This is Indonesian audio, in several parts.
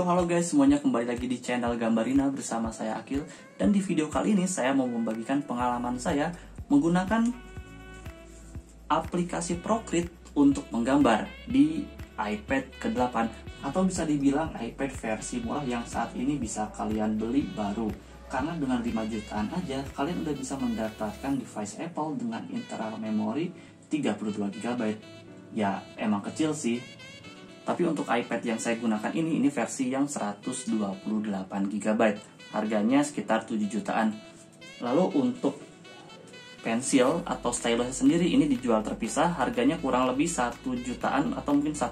Halo guys, semuanya kembali lagi di channel Gambarina bersama saya Akil. Dan di video kali ini saya mau membagikan pengalaman saya menggunakan aplikasi Procreate untuk menggambar di iPad ke-8 atau bisa dibilang iPad versi murah yang saat ini bisa kalian beli baru. Karena dengan 5 jutaan aja kalian udah bisa mendaftarkan device Apple dengan internal memory 32 GB. Ya emang kecil sih. Tapi untuk iPad yang saya gunakan ini versi yang 128 GB. Harganya sekitar 7 jutaan. Lalu untuk pensil atau stylus sendiri ini dijual terpisah, harganya kurang lebih 1 jutaan atau mungkin 1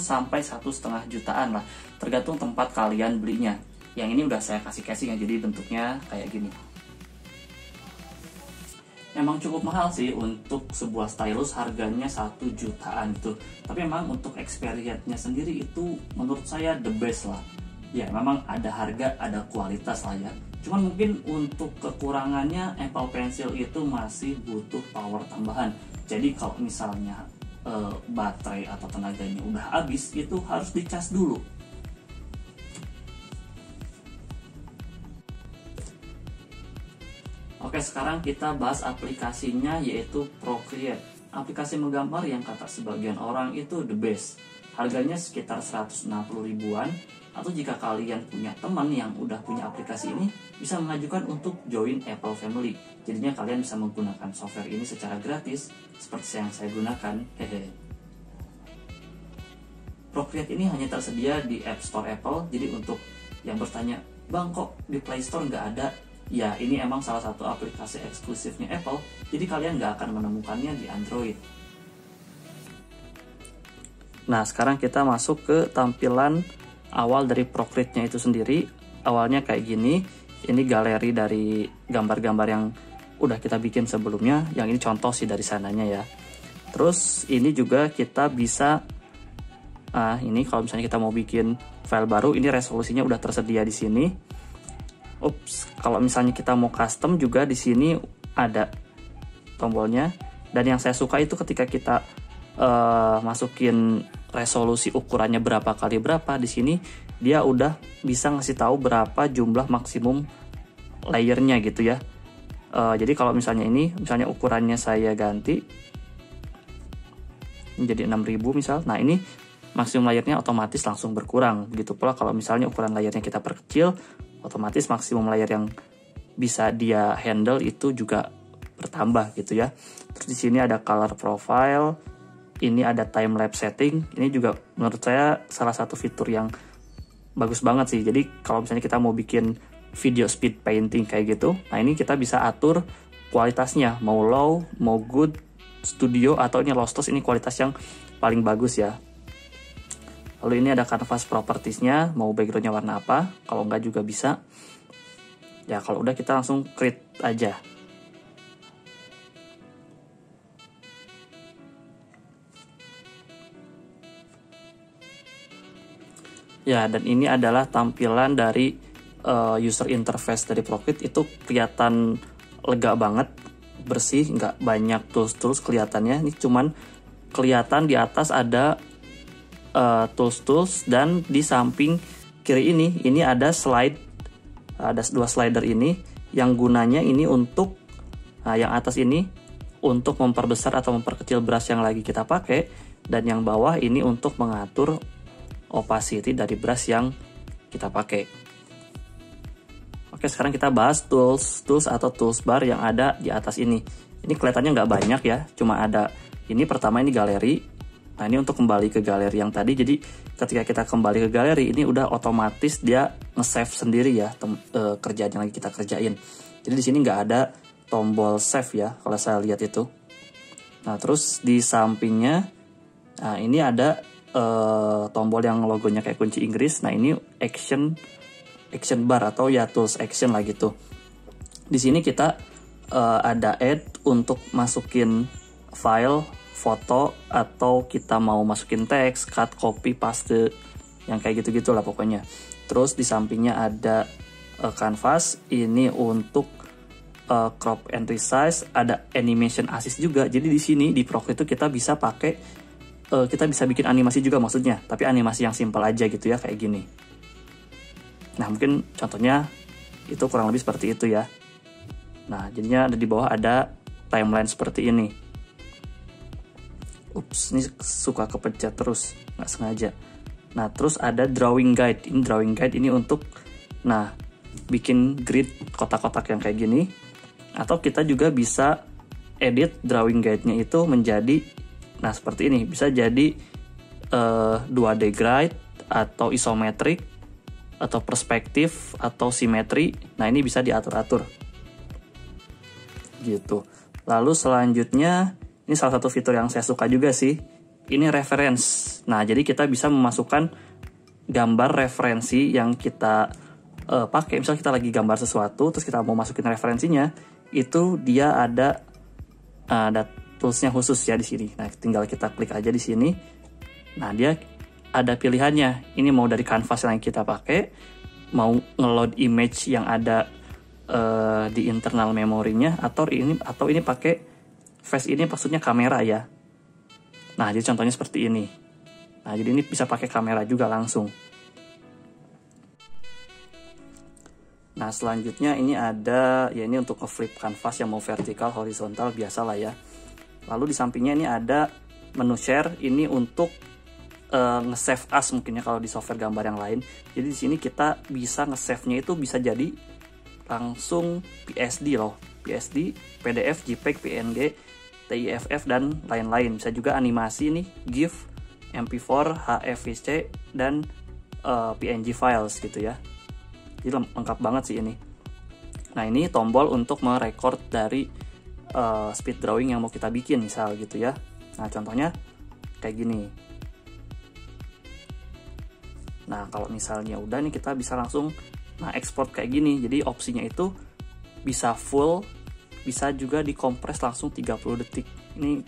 sampai 1,5 jutaan lah, tergantung tempat kalian belinya. Yang ini udah saya kasih casing ya, jadi bentuknya kayak gini. Emang cukup mahal sih untuk sebuah stylus, harganya 1 jutaan tuh. Tapi memang untuk experience-nya sendiri itu menurut saya the best lah. Ya memang ada harga, ada kualitas lah ya. Cuman mungkin untuk kekurangannya Apple Pencil itu masih butuh power tambahan. Jadi kalau misalnya baterai atau tenaganya udah habis, itu harus dicas dulu. Oke, sekarang kita bahas aplikasinya, yaitu Procreate. Aplikasi menggambar yang kata sebagian orang itu the best. Harganya sekitar 160 ribuan. Atau jika kalian punya teman yang udah punya aplikasi ini, bisa mengajukan untuk join Apple Family. Jadinya kalian bisa menggunakan software ini secara gratis, seperti yang saya gunakan. Procreate ini hanya tersedia di App Store Apple. Jadi untuk yang bertanya, "Bang, kok di Play Store nggak ada?" Ya, ini emang salah satu aplikasi eksklusifnya Apple, jadi kalian nggak akan menemukannya di Android. Nah, sekarang kita masuk ke tampilan awal dari Procreate-nya itu sendiri. Awalnya kayak gini, ini galeri dari gambar-gambar yang udah kita bikin sebelumnya, yang ini contoh sih dari sananya ya. Terus ini juga kita bisa, ini kalau misalnya kita mau bikin file baru, ini resolusinya udah tersedia di sini. Kalau misalnya kita mau custom juga di sini ada tombolnya. Dan yang saya suka itu ketika kita masukin resolusi ukurannya berapa kali berapa, di sini dia udah bisa ngasih tahu berapa jumlah maksimum layernya gitu ya. Jadi kalau misalnya ini, misalnya ukurannya saya ganti menjadi 6000 misal, nah ini maksimum layernya otomatis langsung berkurang. Begitu pula kalau misalnya ukuran layernya kita perkecil, otomatis maksimum layer yang bisa dia handle itu juga bertambah gitu ya. Terus di sini ada color profile, ini ada time lapse setting. Ini juga menurut saya salah satu fitur yang bagus banget sih. Jadi kalau misalnya kita mau bikin video speed painting kayak gitu, nah ini kita bisa atur kualitasnya, mau low, mau good, studio, atau ini lossless, ini kualitas yang paling bagus ya. Lalu ini ada canvas propertiesnya, mau backgroundnya warna apa, kalau enggak juga bisa. Ya kalau udah kita langsung create aja. Ya, dan ini adalah tampilan dari user interface dari Procreate. Itu kelihatan lega banget, bersih, nggak banyak tools-tools kelihatannya. Ini cuman kelihatan di atas ada tools dan di samping kiri ini ada slide, ada 2 slider ini yang gunanya ini untuk yang atas ini untuk memperbesar atau memperkecil brush yang lagi kita pakai, dan yang bawah ini untuk mengatur opacity dari brush yang kita pakai. Oke, sekarang kita bahas tools atau toolbar yang ada di atas ini. Ini kelihatannya nggak banyak ya, cuma ada ini. Pertama ini galeri. Nah, ini untuk kembali ke galeri yang tadi. Jadi ketika kita kembali ke galeri, ini udah otomatis dia nge-save sendiri ya kerjaan yang lagi kita kerjain. Jadi di sini nggak ada tombol save ya kalau saya lihat itu. Nah, terus di sampingnya, nah ini ada tombol yang logonya kayak kunci Inggris. Nah, ini action bar atau ya tools action lah gitu. Di sini kita ada add untuk masukin file, foto, atau kita mau masukin teks, cut, copy, paste, yang kayak gitu-gitu lah pokoknya. Terus di sampingnya ada canvas, ini untuk crop and resize, ada animation assist juga. Jadi di sini di Procreate itu kita bisa pakai kita bisa bikin animasi juga maksudnya, tapi animasi yang simple aja gitu ya, kayak gini. Nah, mungkin contohnya itu kurang lebih seperti itu ya. Nah, jadinya ada di bawah ada timeline seperti ini. Ups, ini suka kepencet terus, nggak sengaja. Nah, terus ada drawing guide. Ini drawing guide ini untuk, nah, bikin grid kotak-kotak yang kayak gini. Atau kita juga bisa edit drawing guide-nya itu menjadi, nah seperti ini, bisa jadi 2D grid, atau isometrik, atau perspektif, atau simetri. Nah, ini bisa diatur-atur gitu. Lalu selanjutnya, ini salah satu fitur yang saya suka juga sih, ini reference. Nah, jadi kita bisa memasukkan gambar referensi yang kita pakai. Misalnya kita lagi gambar sesuatu, terus kita mau masukin referensinya, itu dia ada toolsnya khusus ya di sini. Nah, tinggal kita klik aja di sini. Nah, dia ada pilihannya. Ini mau dari canvas yang kita pakai, mau ngeload image yang ada di internal memorinya, atau ini pakai face, ini maksudnya kamera ya. Nah, jadi contohnya seperti ini. Nah, jadi ini bisa pakai kamera juga langsung. Nah, selanjutnya ini ada, ya ini untuk flip canvas yang mau vertikal, horizontal, biasa lah ya. Lalu di sampingnya ini ada menu share, ini untuk nge-save as mungkin ya kalau di software gambar yang lain. Jadi di sini kita bisa nge-save-nya itu bisa jadi langsung PSD loh. PSD, PDF, JPEG, PNG, TIFF, dan lain-lain. Bisa juga animasi nih, GIF, MP4, HEVC, dan PNG files gitu ya. Jadi lengkap banget sih ini. Nah, ini tombol untuk merecord dari speed drawing yang mau kita bikin misal gitu ya. Nah, contohnya kayak gini. Nah, kalau misalnya udah nih, kita bisa langsung export kayak gini. Jadi opsinya itu bisa full, bisa juga dikompres langsung 30 detik. Ini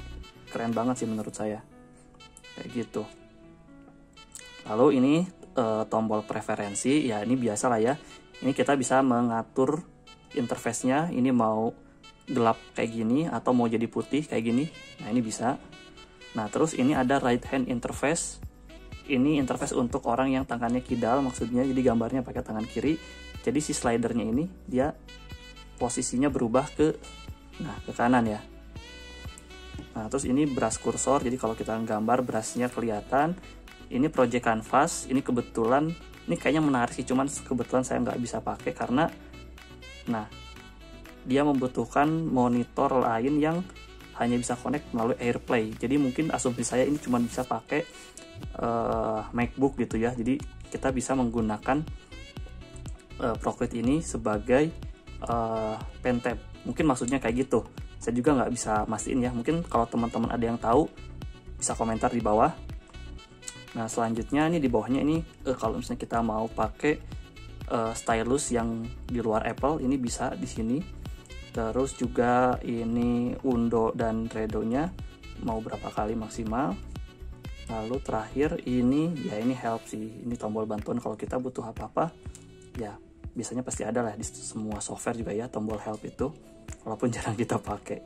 keren banget sih menurut saya. Kayak gitu. Lalu ini tombol preferensi, ya ini biasa lah ya. Ini kita bisa mengatur interface-nya, ini mau gelap kayak gini atau mau jadi putih kayak gini. Nah, ini bisa. Nah, terus ini ada right hand interface. Ini interface untuk orang yang tangannya kidal, maksudnya jadi gambarnya pakai tangan kiri. Jadi si slidernya ini dia posisinya berubah ke kanan ya. Nah, terus ini brush cursor, jadi kalau kita gambar brushnya kelihatan. Ini project canvas, ini kebetulan, ini kayaknya menarik sih, cuman kebetulan saya nggak bisa pakai karena, nah, dia membutuhkan monitor lain yang hanya bisa connect melalui AirPlay. Jadi mungkin asumsi saya ini cuma bisa pakai MacBook gitu ya. Jadi kita bisa menggunakan Procreate ini sebagai pen tab. Mungkin maksudnya kayak gitu. Saya juga nggak bisa mastiin ya. Mungkin kalau teman-teman ada yang tahu bisa komentar di bawah. Nah, selanjutnya ini di bawahnya ini kalau misalnya kita mau pakai stylus yang di luar Apple, ini bisa di sini. Terus juga ini undo dan redonya mau berapa kali maksimal. Lalu terakhir ini ya ini help sih. Ini tombol bantuan kalau kita butuh apa-apa. Ya, biasanya pasti ada lah di semua software juga ya tombol help itu, walaupun jarang kita pakai.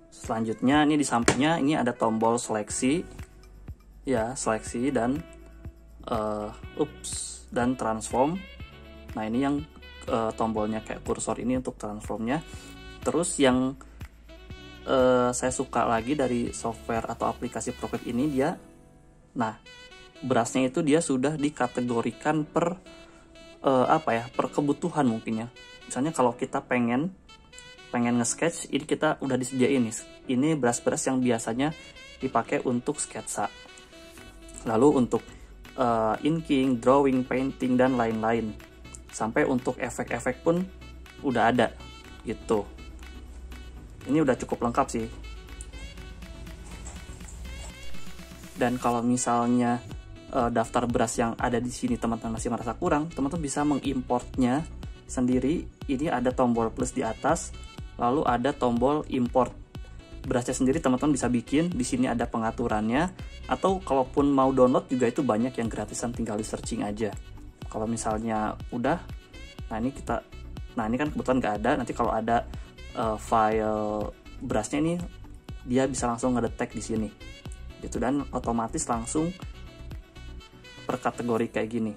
Selanjutnya ini di sampingnya ini ada tombol seleksi, ya seleksi dan dan transform. Nah, ini yang tombolnya kayak kursor ini untuk transformnya. Terus yang saya suka lagi dari software atau aplikasi Procreate ini dia, nah brushnya itu dia sudah dikategorikan per per kebutuhan mungkin ya. Misalnya kalau kita pengen nge-sketch, ini kita udah disediain nih. Ini brush-brush yang biasanya dipakai untuk sketsa. Lalu untuk inking, drawing, painting, dan lain-lain. Sampai untuk efek-efek pun udah ada gitu. Ini udah cukup lengkap sih. Dan kalau misalnya daftar brush yang ada di sini teman-teman masih merasa kurang, teman-teman bisa mengimportnya sendiri. Ini ada tombol plus di atas. Lalu ada tombol import brushnya sendiri, teman-teman bisa bikin. Di sini ada pengaturannya. Atau kalaupun mau download juga itu banyak yang gratisan, tinggal di searching aja. Kalau misalnya udah, nah ini kan kebetulan nggak ada. Nanti kalau ada file brushnya ini dia bisa langsung ngedetect di sini gitu, dan otomatis langsung per kategori kayak gini.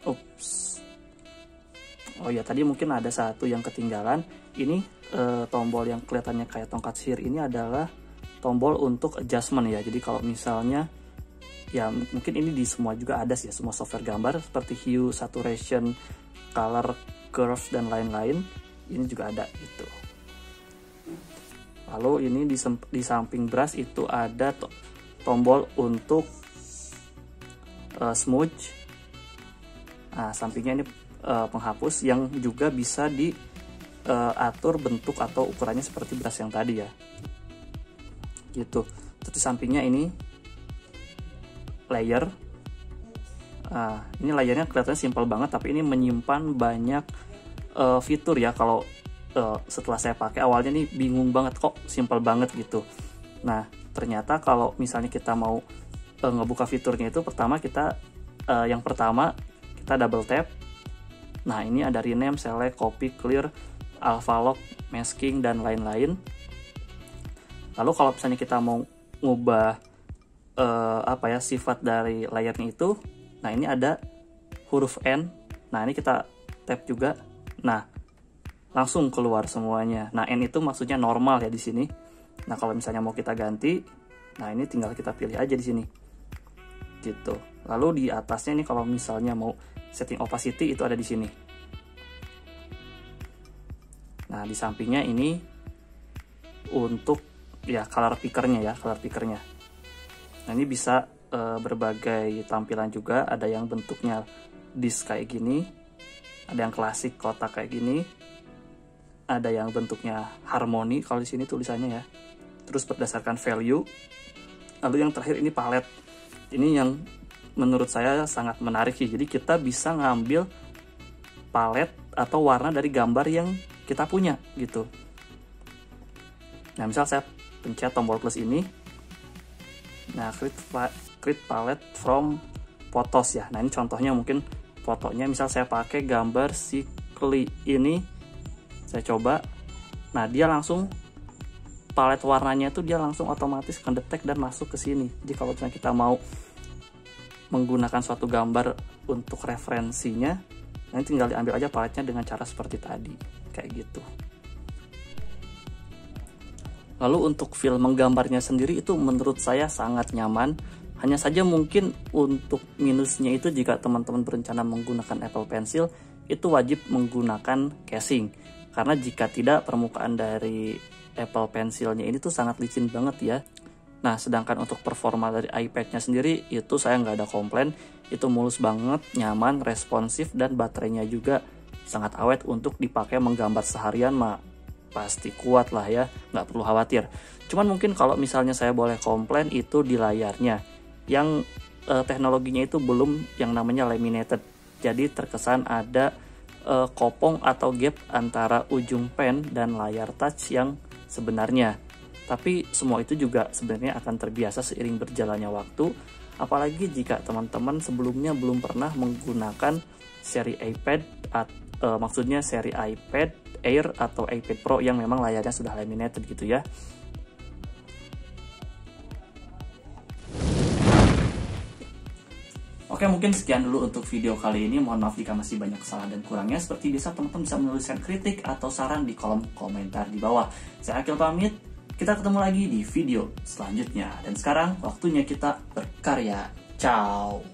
Ups. Oh ya, tadi mungkin ada satu yang ketinggalan. Ini tombol yang kelihatannya kayak tongkat sihir ini adalah tombol untuk adjustment ya. Jadi kalau misalnya ya mungkin ini di semua juga ada sih ya, semua software gambar seperti hue, saturation, color, curve dan lain-lain. Ini juga ada gitu. Lalu ini di samping brush itu ada tombol untuk smudge. Nah, sampingnya ini penghapus yang juga bisa diatur bentuk atau ukurannya seperti brush yang tadi ya. Gitu. Terus di sampingnya ini layer. Ini layernya kelihatannya simpel banget, tapi ini menyimpan banyak fitur ya. Kalau setelah saya pakai awalnya nih bingung banget, kok simpel banget gitu. Nah ternyata kalau misalnya kita mau ngebuka fiturnya itu yang pertama kita double tap. Nah ini ada rename, select, copy, clear, alpha lock, masking dan lain-lain. Lalu kalau misalnya kita mau ngubah sifat dari layernya itu, nah ini ada huruf N. Nah ini kita tap juga. Nah langsung keluar semuanya. Nah N itu maksudnya normal ya di sini. Nah kalau misalnya mau kita ganti, nah ini tinggal kita pilih aja di sini. Gitu. Lalu di atasnya nih kalau misalnya mau setting opacity itu ada di sini. Nah di sampingnya ini untuk ya color picker-nya. Nah ini bisa berbagai tampilan juga. Ada yang bentuknya disk kayak gini, ada yang klasik kotak kayak gini, ada yang bentuknya harmoni kalau di sini tulisannya ya. Terus berdasarkan value. Lalu yang terakhir ini palette. Ini yang menurut saya sangat menarik sih. Jadi kita bisa ngambil palette atau warna dari gambar yang kita punya gitu. Nah misal saya pencet tombol plus ini. Nah create palette from photos ya. Nah ini contohnya mungkin fotonya misal saya pakai gambar si Kli ini. Saya coba. Nah dia langsung palet warnanya itu dia langsung otomatis mendetek dan masuk ke sini. Jadi kalau misalnya kita mau menggunakan suatu gambar untuk referensinya, nanti tinggal diambil aja paletnya dengan cara seperti tadi, kayak gitu. Lalu untuk feel menggambarnya sendiri itu menurut saya sangat nyaman. Hanya saja mungkin untuk minusnya itu jika teman-teman berencana menggunakan Apple Pencil itu wajib menggunakan casing. Karena jika tidak, permukaan dari Apple Pencilnya ini tuh sangat licin banget ya. Nah sedangkan untuk performa dari iPad-nya sendiri itu saya nggak ada komplain. Itu mulus banget, nyaman, responsif, dan baterainya juga sangat awet. Untuk dipakai menggambar seharian mah pasti kuat lah ya, nggak perlu khawatir. Cuman mungkin kalau misalnya saya boleh komplain itu di layarnya, yang teknologinya itu belum yang namanya laminated. Jadi terkesan ada kopong atau gap antara ujung pen dan layar touch yang sebenarnya. Tapi semua itu juga sebenarnya akan terbiasa seiring berjalannya waktu. Apalagi jika teman-teman sebelumnya belum pernah menggunakan seri iPad, maksudnya seri iPad Air atau iPad Pro yang memang layarnya sudah laminated gitu ya. Oke, mungkin sekian dulu untuk video kali ini. Mohon maaf jika masih banyak kesalahan dan kurangnya. Seperti biasa, teman-teman bisa menuliskan kritik atau saran di kolom komentar di bawah. Saya Akil pamit. Kita ketemu lagi di video selanjutnya. Dan sekarang waktunya kita berkarya. Ciao.